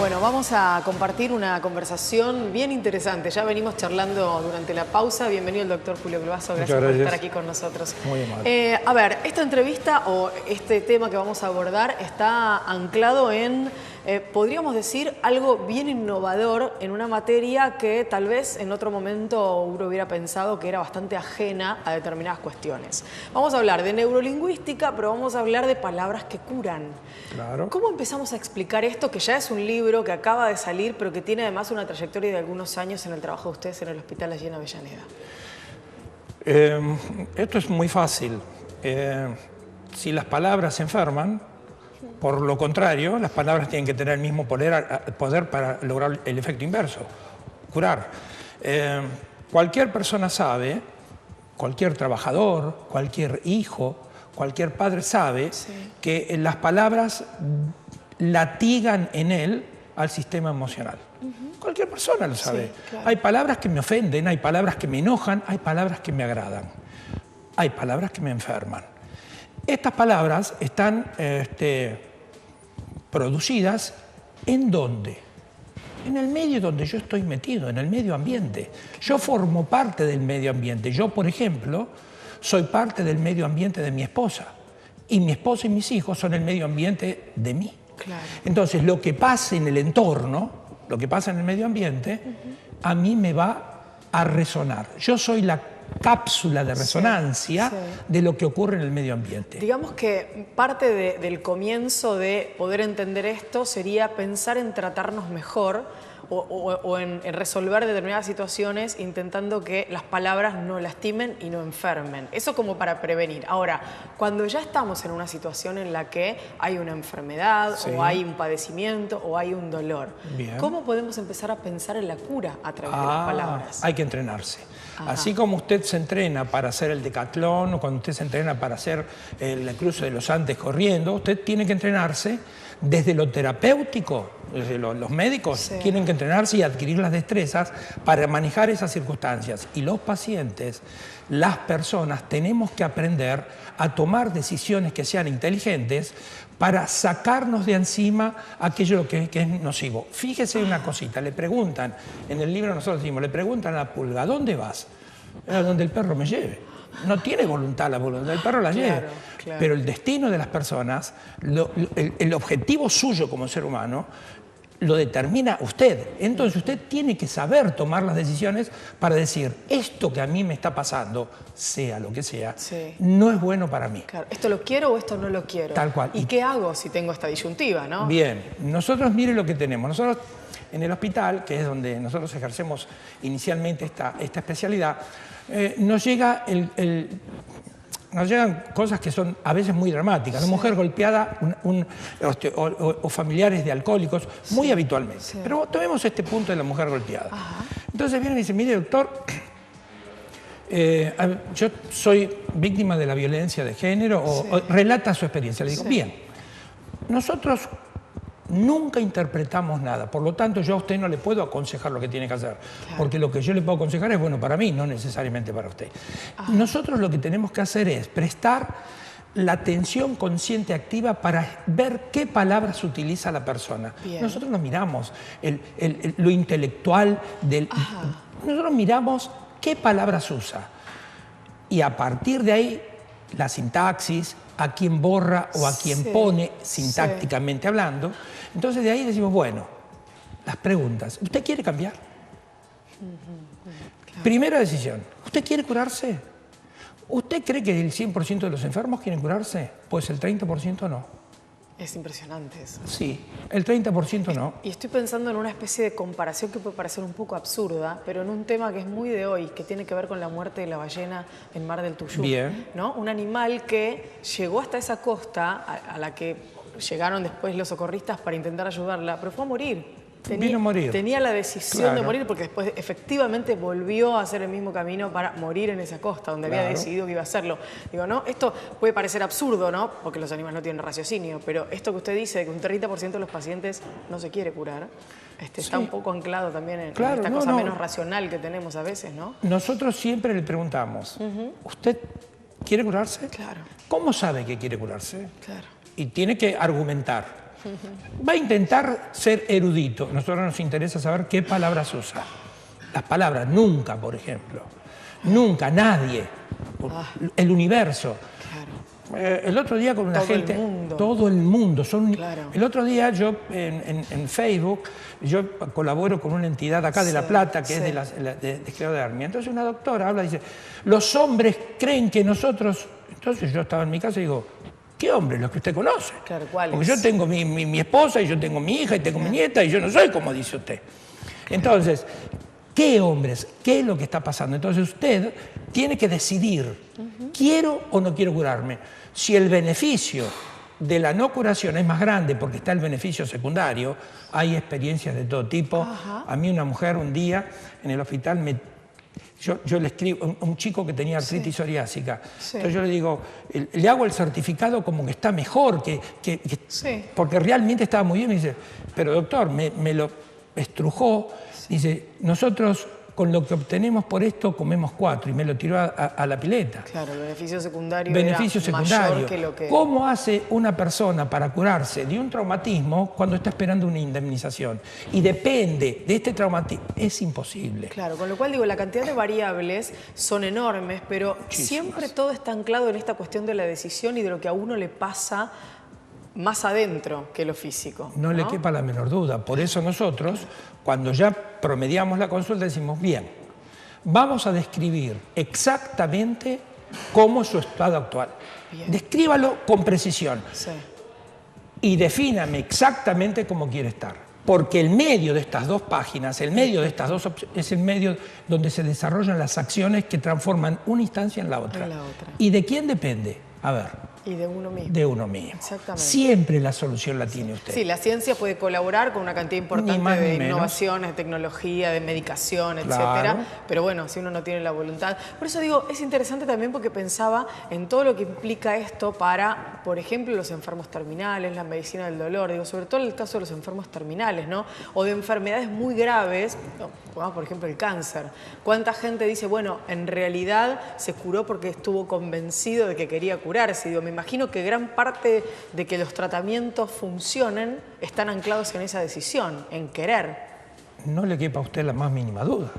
Bueno, vamos a compartir una conversación bien interesante. Ya venimos charlando durante la pausa. Bienvenido el doctor Julio Globasso. Gracias por estar aquí con nosotros. Muy amable. A ver, esta entrevista o este tema que vamos a abordar está anclado en, podríamos decir, algo bien innovador en una materia que tal vez en otro momento uno hubiera pensado que era bastante ajena a determinadas cuestiones. Vamos a hablar de neurolingüística, pero vamos a hablar de palabras que curan. Claro. ¿Cómo empezamos a explicar esto, que ya es un libro que acaba de salir, pero que tiene además una trayectoria de algunos años en el trabajo de ustedes en el Hospital Allí en Avellaneda? Esto es muy fácil. Si las palabras se enferman, por lo contrario, las palabras tienen que tener el mismo poder para lograr el efecto inverso, curar. Cualquier persona sabe, cualquier trabajador, cualquier hijo, cualquier padre sabe que las palabras latigan en él al sistema emocional. Cualquier persona lo sabe. Sí, claro. Hay palabras que me ofenden, hay palabras que me enojan, hay palabras que me agradan, hay palabras que me enferman. Estas palabras están producidas ¿en dónde? En el medio donde yo estoy metido, en el medio ambiente. Yo formo parte del medio ambiente. Yo, por ejemplo, soy parte del medio ambiente de mi esposa. Y mi esposa y mis hijos son el medio ambiente de mí. Claro. Entonces, lo que pasa en el entorno, lo que pasa en el medio ambiente, a mí me va a resonar. Yo soy la cápsula de resonancia de lo que ocurre en el medio ambiente. Digamos que parte del comienzo de poder entender esto sería pensar en tratarnos mejor o en resolver determinadas situaciones intentando que las palabras no lastimen y no enfermen. Eso como para prevenir. Ahora, cuando ya estamos en una situación en la que hay una enfermedad o hay un padecimiento o hay un dolor, ¿cómo podemos empezar a pensar en la cura a través de las palabras? Hay que entrenarse. Así como usted se entrena para hacer el decatlón o cuando usted se entrena para hacer el cruce de los Andes corriendo, usted tiene que entrenarse desde lo terapéutico. Desde los médicos tienen que entrenarse y adquirir las destrezas para manejar esas circunstancias. Y los pacientes, las personas, tenemos que aprender a tomar decisiones que sean inteligentes para sacarnos de encima aquello que es nocivo. Fíjese una cosita, le preguntan, en el libro nosotros decimos, le preguntan a la pulga, ¿a dónde vas? A donde el perro me lleve. No tiene voluntad la voluntad del perro la lleva. Claro. Pero el destino de las personas, el objetivo suyo como ser humano, lo determina usted. Entonces usted tiene que saber tomar las decisiones para decir, esto que a mí me está pasando, sea lo que sea, no es bueno para mí. Claro. ¿Esto lo quiero o esto no lo quiero? Tal cual. ¿Y qué hago si tengo esta disyuntiva, no? Bien, nosotros mire lo que tenemos. Nosotros en el hospital, que es donde nosotros ejercemos inicialmente esta especialidad, nos llegan cosas que son a veces muy dramáticas. Una mujer golpeada o familiares de alcohólicos, muy habitualmente. Pero tomemos este punto de la mujer golpeada. Entonces vienen y dicen, mire doctor, yo soy víctima de la violencia de género, o relata su experiencia. Le digo, bien, nosotros nunca interpretamos nada, por lo tanto yo a usted no le puedo aconsejar lo que tiene que hacer, porque lo que yo le puedo aconsejar es bueno para mí, no necesariamente para usted. Nosotros lo que tenemos que hacer es prestar la atención consciente activa para ver qué palabras utiliza la persona. Nosotros no miramos lo intelectual nosotros miramos qué palabras usa y a partir de ahí la sintaxis, a quién borra o a quién pone sintácticamente hablando. Entonces de ahí decimos, bueno, las preguntas, ¿usted quiere cambiar? Primera decisión, ¿usted quiere curarse? ¿Usted cree que el 100% de los enfermos quieren curarse? Pues el 30% no. Es impresionante eso. Sí, el 30% no. Y estoy pensando en una especie de comparación que puede parecer un poco absurda, pero en un tema que es muy de hoy, que tiene que ver con la muerte de la ballena en Mar del Tuyú. ¿No? Un animal que llegó hasta esa costa, a la que llegaron después los socorristas para intentar ayudarla, pero fue a morir. Vino a morir. Tenía la decisión de morir porque después efectivamente volvió a hacer el mismo camino para morir en esa costa donde había decidido que iba a hacerlo. Digo, ¿no? Esto puede parecer absurdo, ¿no? Porque los animales no tienen raciocinio, pero esto que usted dice de que un 30% de los pacientes no se quiere curar, está un poco anclado también en esta cosa menos racional que tenemos a veces, ¿no? Nosotros siempre le preguntamos, ¿usted quiere curarse? Claro. ¿Cómo sabe que quiere curarse? Claro. Y tiene que argumentar. Va a intentar ser erudito. A nosotros nos interesa saber qué palabras usa. Las palabras nunca, por ejemplo. Nunca, nadie. El universo. El otro día con una gente... Todo el mundo. El otro día yo en Facebook, yo colaboro con una entidad acá de La Plata, que es de Izquierda de Armia. Entonces una doctora habla y dice, los hombres creen que nosotros... Entonces yo estaba en mi casa y digo, ¿qué hombres? Los que usted conoce. Claro, ¿cuáles? Porque yo tengo mi esposa y yo tengo mi hija y tengo mi nieta y yo no soy como dice usted. Entonces, ¿qué hombres? ¿Qué es lo que está pasando? Entonces usted tiene que decidir, ¿quiero o no quiero curarme? Si el beneficio de la no curación es más grande porque está el beneficio secundario, hay experiencias de todo tipo. A mí una mujer un día en el hospital yo le escribo a un chico que tenía artritis psoriásica. Entonces yo le digo, le hago el certificado como que está mejor, porque realmente estaba muy bien. Me dice, pero doctor, me lo estrujó. Dice, nosotros con lo que obtenemos por esto comemos 4 y me lo tiró a la pileta. Claro, el beneficio secundario mayor que lo que... ¿Cómo hace una persona para curarse de un traumatismo cuando está esperando una indemnización? Y depende de este traumatismo, es imposible. Claro, con lo cual digo, la cantidad de variables son enormes, pero siempre todo está anclado en esta cuestión de la decisión y de lo que a uno le pasa más adentro que lo físico. No le quepa la menor duda. Por eso nosotros, cuando ya promediamos la consulta, decimos, bien, vamos a describir exactamente cómo es su estado actual. Bien. Descríbalo con precisión. Y defíname exactamente cómo quiere estar. Porque el medio de estas dos páginas, el medio de estas dos opciones, es el medio donde se desarrollan las acciones que transforman una instancia en la otra. ¿Y de quién depende? A ver. Y de uno mismo. De uno mismo. Exactamente. Siempre la solución la tiene usted. Sí, la ciencia puede colaborar con una cantidad importante de innovaciones, de tecnología, de medicación, etcétera. Pero bueno, si uno no tiene la voluntad. Por eso digo, es interesante también porque pensaba en todo lo que implica esto para, por ejemplo, los enfermos terminales, la medicina del dolor. Digo, sobre todo en el caso de los enfermos terminales, ¿no? O de enfermedades muy graves, como por ejemplo el cáncer. ¿Cuánta gente dice, bueno, en realidad se curó porque estuvo convencido de que quería curarse? Digo, me imagino que gran parte de que los tratamientos funcionen están anclados en esa decisión, en querer. No le quepa a usted la más mínima duda.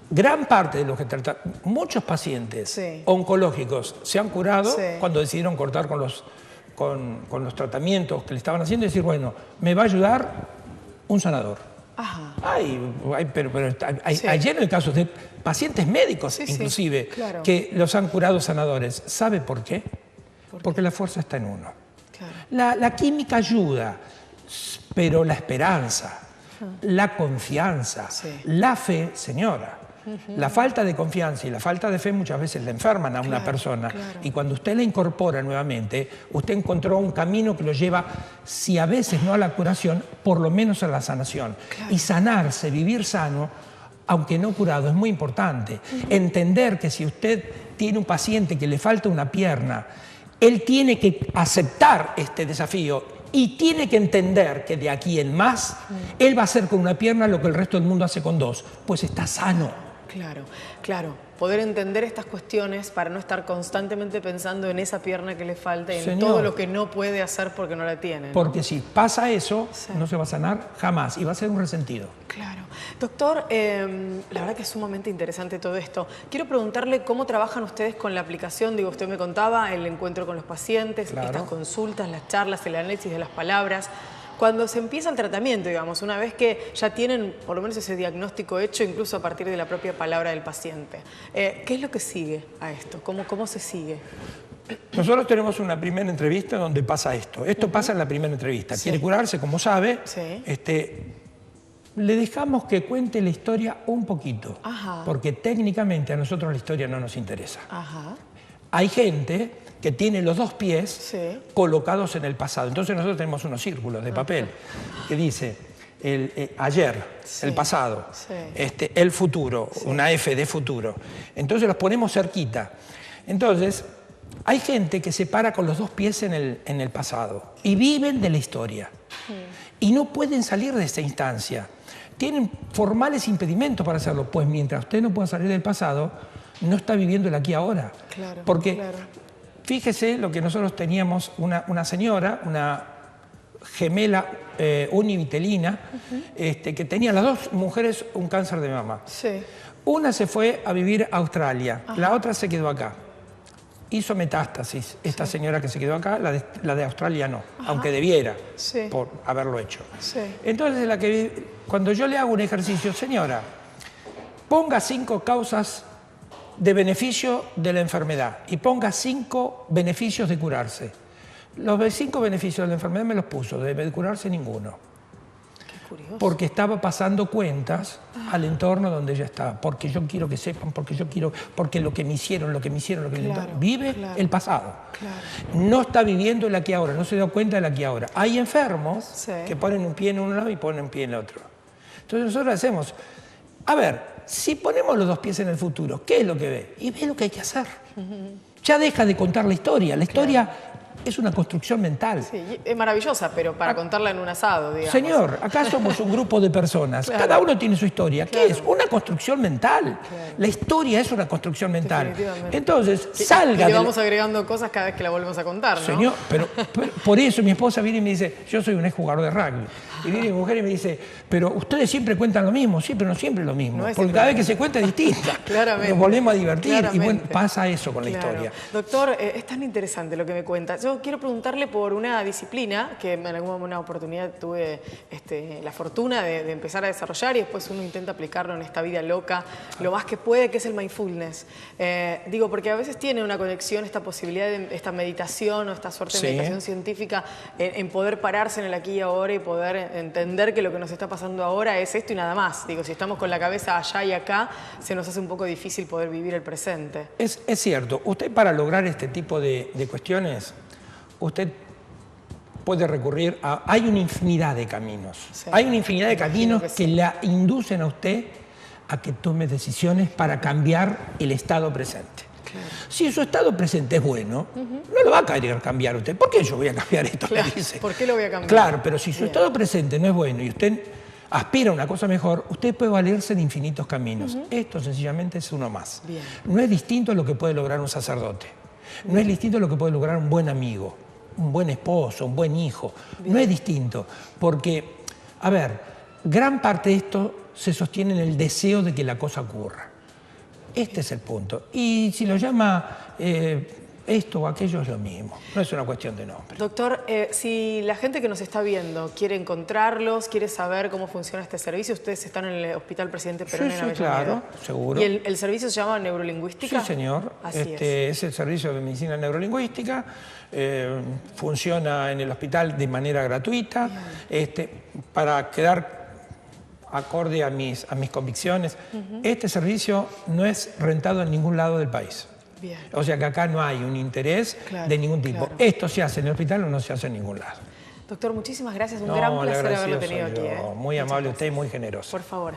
Gran parte de los que tratan, muchos pacientes oncológicos se han curado cuando decidieron cortar con los tratamientos que le estaban haciendo y decir, bueno, me va a ayudar un sanador. Pero hay lleno de casos de pacientes médicos, inclusive, que los han curado sanadores. ¿Sabe por qué? Porque la fuerza está en uno. La química ayuda, pero la esperanza, la confianza, la fe, señora. La falta de confianza y la falta de fe muchas veces le enferman a una persona. Y cuando usted la incorpora nuevamente, usted encontró un camino que lo lleva, si a veces no a la curación, por lo menos a la sanación. Y sanarse, vivir sano, aunque no curado, es muy importante. Entender que si usted tiene un paciente que le falta una pierna, él tiene que aceptar este desafío y tiene que entender que de aquí en más, él va a hacer con una pierna lo que el resto del mundo hace con 2, pues está sano. Claro, claro. Poder entender estas cuestiones para no estar constantemente pensando en esa pierna que le falta y en todo lo que no puede hacer porque no la tiene, ¿no? Porque si pasa eso, no se va a sanar jamás y va a ser un resentido. Claro. Doctor, la verdad que es sumamente interesante todo esto. Quiero preguntarle cómo trabajan ustedes con la aplicación. Digo, usted me contaba el encuentro con los pacientes, estas consultas, las charlas, el análisis de las palabras. Cuando se empieza el tratamiento, digamos, una vez que ya tienen por lo menos ese diagnóstico hecho, incluso a partir de la propia palabra del paciente, ¿qué es lo que sigue a esto? ¿Cómo se sigue? Nosotros tenemos una primera entrevista donde pasa esto. Esto pasa en la primera entrevista. Quiere curarse, como sabe. Le dejamos que cuente la historia un poquito, porque técnicamente a nosotros la historia no nos interesa. Hay gente que tiene los 2 pies colocados en el pasado. Entonces nosotros tenemos unos círculos de papel que dice ayer, el pasado, el futuro, una F de futuro. Entonces los ponemos cerquita. Entonces hay gente que se para con los 2 pies en el pasado y viven de la historia y no pueden salir de esta instancia. Tienen formales impedimentos para hacerlo, pues mientras usted no pueda salir del pasado, no está viviendo el aquí y ahora. Porque fíjese lo que nosotros teníamos, una señora, gemela univitelina, que tenía las dos mujeres un cáncer de mama. Sí. Una se fue a vivir a Australia, la otra se quedó acá. Hizo metástasis, esta señora que se quedó acá, la de Australia no, aunque debiera por haberlo hecho. Sí. Entonces, cuando yo le hago un ejercicio, señora, ponga 5 causas de beneficio de la enfermedad y ponga 5 beneficios de curarse. Los 5 beneficios de la enfermedad me los puso, de curarse ninguno. Qué curioso. Porque estaba pasando cuentas al entorno donde ella estaba. Porque yo quiero que sepan, porque lo que me hicieron, vive el pasado. Claro. No está viviendo el aquí ahora, no se da cuenta del aquí ahora. Hay enfermos que ponen un pie en un lado y ponen un pie en el otro. Entonces nosotros hacemos, a ver, si ponemos los 2 pies en el futuro, ¿qué es lo que ve? Y ve lo que hay que hacer. Ya deja de contar la historia. La historia es una construcción mental. Sí, es maravillosa, pero para contarla en un asado, digamos. Señor, acá somos un grupo de personas. Cada uno tiene su historia. ¿Qué es? Una construcción mental. La historia es una construcción mental. Entonces, salga. Y le vamos agregando cosas cada vez que la volvemos a contar, ¿no? Señor, pero por eso mi esposa viene y me dice, yo soy un exjugador de rugby. Y viene mi mujer y me dice, pero ustedes siempre cuentan lo mismo. Sí, pero no siempre lo mismo. Porque cada vez que se cuenta es distinta. Claramente. Nos volvemos a divertir. Y bueno, pasa eso con la historia. Doctor, es tan interesante lo que me cuenta. Yo quiero preguntarle por una disciplina que en alguna oportunidad tuve la fortuna de empezar a desarrollar y después uno intenta aplicarlo en esta vida loca lo más que puede, que es el mindfulness. Digo, porque a veces tiene una conexión esta posibilidad de esta meditación o esta suerte de meditación científica en poder pararse en el aquí y ahora y poder entender que lo que nos está pasando ahora es esto y nada más. Digo, si estamos con la cabeza allá y acá, se nos hace un poco difícil poder vivir el presente. Es cierto. Usted, para lograr este tipo de cuestiones, usted puede recurrir a... Hay una infinidad de caminos. Hay una infinidad de caminos que la inducen a usted a que tome decisiones para cambiar el estado presente. Claro. Si su estado presente es bueno, no lo va a querer cambiar usted. ¿Por qué yo voy a cambiar esto? Claro, le dice. ¿por qué lo voy a cambiar? Claro, pero si su estado presente no es bueno y usted aspira a una cosa mejor, usted puede valerse de infinitos caminos. Esto sencillamente es uno más. Bien. No es distinto a lo que puede lograr un sacerdote. No es distinto a lo que puede lograr un buen amigo, un buen esposo, un buen hijo. Bien. No es distinto, porque, a ver, gran parte de esto se sostiene en el deseo de que la cosa ocurra. Este es el punto. Y si lo llama esto o aquello, es lo mismo. No es una cuestión de nombre. Doctor, si la gente que nos está viendo quiere encontrarlos, quiere saber cómo funciona este servicio, ustedes están en el Hospital Presidente Perón en Avellaneda. Claro, seguro. ¿Y el servicio se llama Neurolingüística? Sí, señor. Así es el servicio de medicina neurolingüística. Funciona en el hospital de manera gratuita. Para quedar acorde a mis convicciones, este servicio no es rentado en ningún lado del país. Bien. O sea que acá no hay un interés de ningún tipo. Claro. Esto se hace en el hospital o no se hace en ningún lado. Doctor, muchísimas gracias. Un gran placer haberlo tenido aquí. Muy amable usted y muy generoso. Por favor.